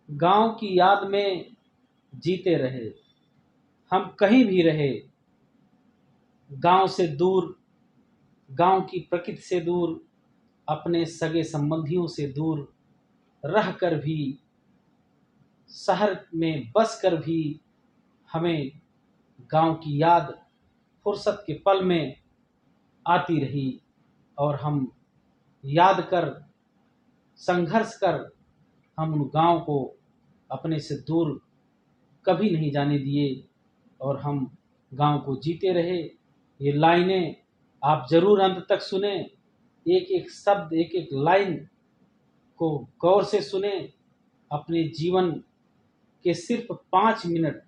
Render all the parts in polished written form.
गांव की याद में जीते रहे। हम कहीं भी रहे, गांव से दूर, गांव की प्रकृति से दूर, अपने सगे संबंधियों से दूर रह कर भी, शहर में बस कर भी हमें गांव की याद फुर्सत के पल में आती रही। और हम याद कर, संघर्ष कर, हम उन गांव को अपने से दूर कभी नहीं जाने दिए और हम गांव को जीते रहे। ये लाइनें आप जरूर अंत तक सुने, एक एक शब्द, एक एक लाइन को गौर से सुने। अपने जीवन के सिर्फ 5 मिनट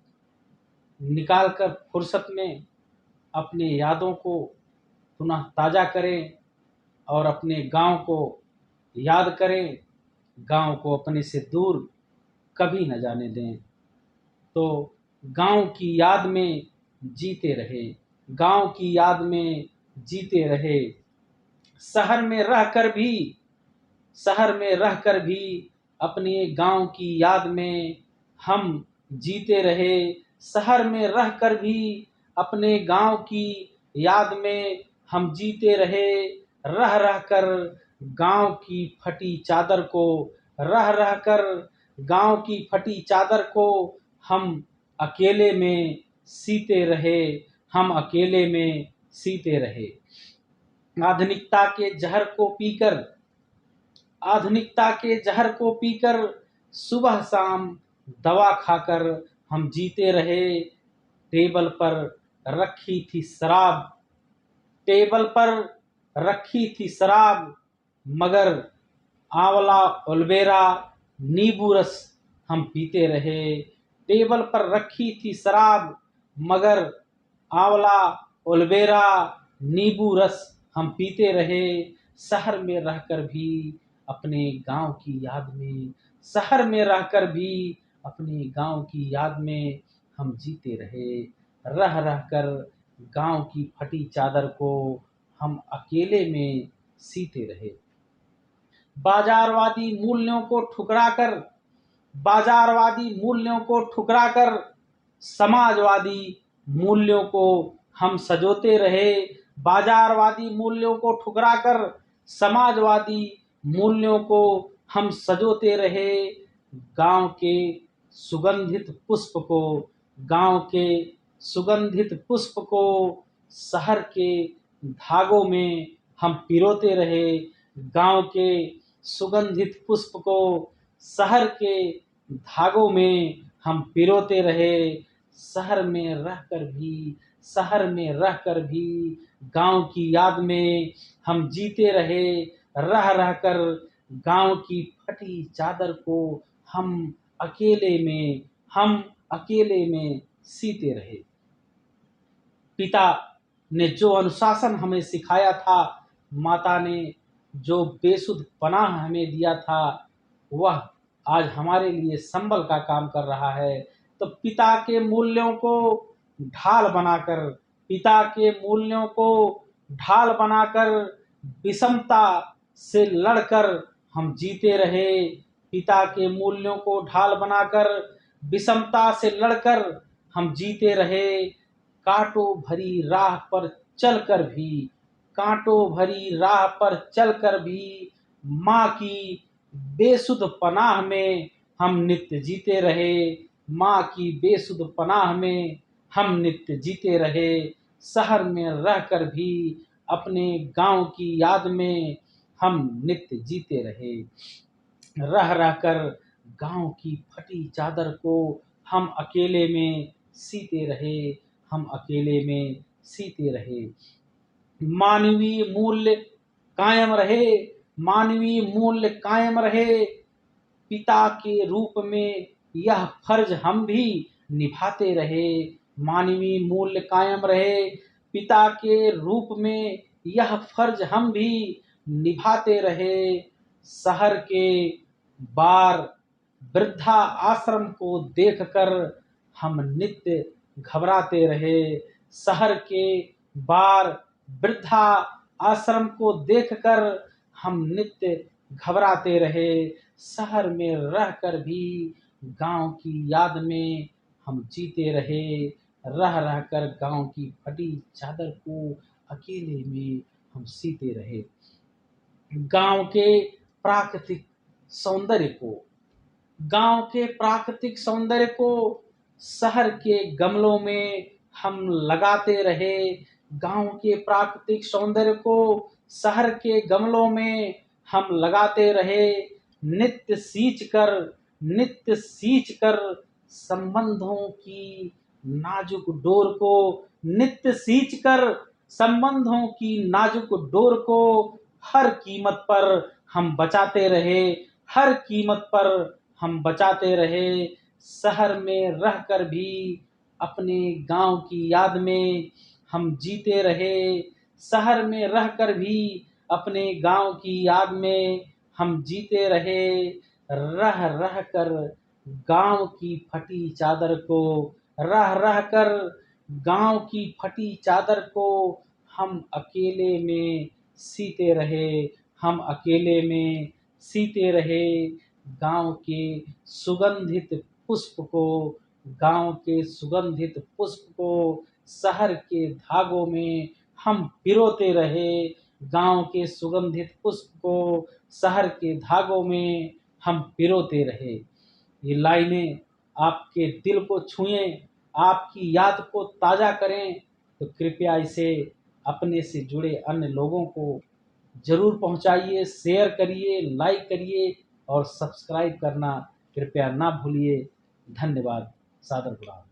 निकालकर फुर्सत में अपने यादों को पुनः ताज़ा करें और अपने गांव को याद करें। गांव को अपने से दूर कभी न जाने दें। तो गांव की याद में जीते रहे, गांव की याद में जीते रहे। शहर में रहकर भी, शहर में रहकर भी अपने गांव की याद में हम जीते रहे। शहर में रहकर भी अपने गांव की याद में हम जीते रहे। रह रह कर गांव की फटी चादर को, रह रह कर गांव की फटी चादर को हम अकेले में सीते रहे। हम अकेले में सीते रहे। आधुनिकता के जहर को पीकर, आधुनिकता के जहर को पीकर, सुबह शाम दवा खाकर हम जीते रहे। टेबल पर रखी थी शराब, टेबल पर रखी थी शराब, मगर आंवला उलबेरा नींबू रस हम पीते रहे। टेबल पर रखी थी शराब, मगर आंवला उलबेरा नींबू रस हम पीते रहे। शहर में रहकर भी अपने गांव की याद में, शहर में रहकर भी अपने गांव की याद में हम जीते रहे। रह रह कर गांव की फटी चादर को हम अकेले में सीते रहे। बाजारवादी मूल्यों को ठुकराकर, बाजारवादी मूल्यों को ठुकराकर समाजवादी मूल्यों को हम सजोते रहे। बाजारवादी मूल्यों को ठुकराकर समाजवादी मूल्यों को हम सजोते रहे। गांव के सुगंधित पुष्प को, गांव के सुगंधित पुष्प को शहर के धागों में हम पिरोते रहे। गांव के सुगंधित पुष्प को शहर के धागों में हम पिरोते रहे। शहर में रहकर भी, शहर में रहकर भी गांव की याद में हम जीते रहे। रह रहकर गांव की फटी चादर को हम अकेले में, हम अकेले में सीते रहे। पिता ने जो अनुशासन हमें सिखाया था, माता ने जो बेसुध पनाह हमें दिया था, वह आज हमारे लिए संबल का काम कर रहा है। तो पिता के मूल्यों को ढाल बनाकर, पिता के मूल्यों को ढाल बनाकर विषमता से लड़कर हम जीते रहे। पिता के मूल्यों को ढाल बनाकर विषमता से लड़कर हम जीते रहे। कांटों भरी राह पर चलकर भी, कांटों भरी राह पर चलकर भी माँ की बेसुध पनाह में हम नित्य जीते रहे। माँ की बेसुध पनाह में हम नित्य जीते रहे। शहर में रहकर भी अपने गांव की याद में हम नित्य जीते रहे। रह रहकर गांव की फटी चादर को हम अकेले में सीते रहे। हम अकेले में सीते रहे। मानवीय मूल्य कायम रहे, मानवीय मूल्य कायम रहे। पिता के रूप में यह फर्ज हम भी निभाते रहे। मानवीय मूल्य कायम रहे, पिता के रूप में यह फर्ज हम भी निभाते रहे। शहर के बार वृद्धा आश्रम को देखकर हम नित्य घबराते रहे। शहर के बार वृद्धा आश्रम को देखकर हम नित्य घबराते रहे। शहर में रहकर भी गांव की याद में हम जीते रहे, रह रह कर गांव की फटी चादर को अकेले में हम सीते रहे। गांव के प्राकृतिक सौंदर्य को गांव के प्राकृतिक सौंदर्य को शहर के गमलों में हम लगाते रहे। गांव के प्राकृतिक सौंदर्य को शहर के गमलों में हम लगाते रहे। नित्य सींच कर संबंधों की नाजुक डोर को नित्य सींच कर संबंधों की नाजुक डोर को हर कीमत पर हम बचाते रहे, हर कीमत पर हम बचाते रहे। शहर में रहकर भी अपने गांव की याद में हम जीते रहे, शहर में रहकर भी अपने गांव की याद में हम जीते रहे। रह रह कर गांव की फटी चादर को रह रह कर गांव की फटी चादर को हम अकेले में सीते रहे, हम अकेले में सीते रहे। गांव के सुगंधित पुष्प को गांव के सुगंधित पुष्प को शहर के धागों में हम पिरोते रहे, गांव के सुगंधित पुष्प को शहर के धागों में हम पिरोते रहे। ये लाइनें आपके दिल को छुएं, आपकी याद को ताज़ा करें, तो कृपया इसे अपने से जुड़े अन्य लोगों को जरूर पहुंचाइए, शेयर करिए, लाइक करिए और सब्सक्राइब करना कृपया ना भूलिए। धन्यवाद। सादर प्रणाम।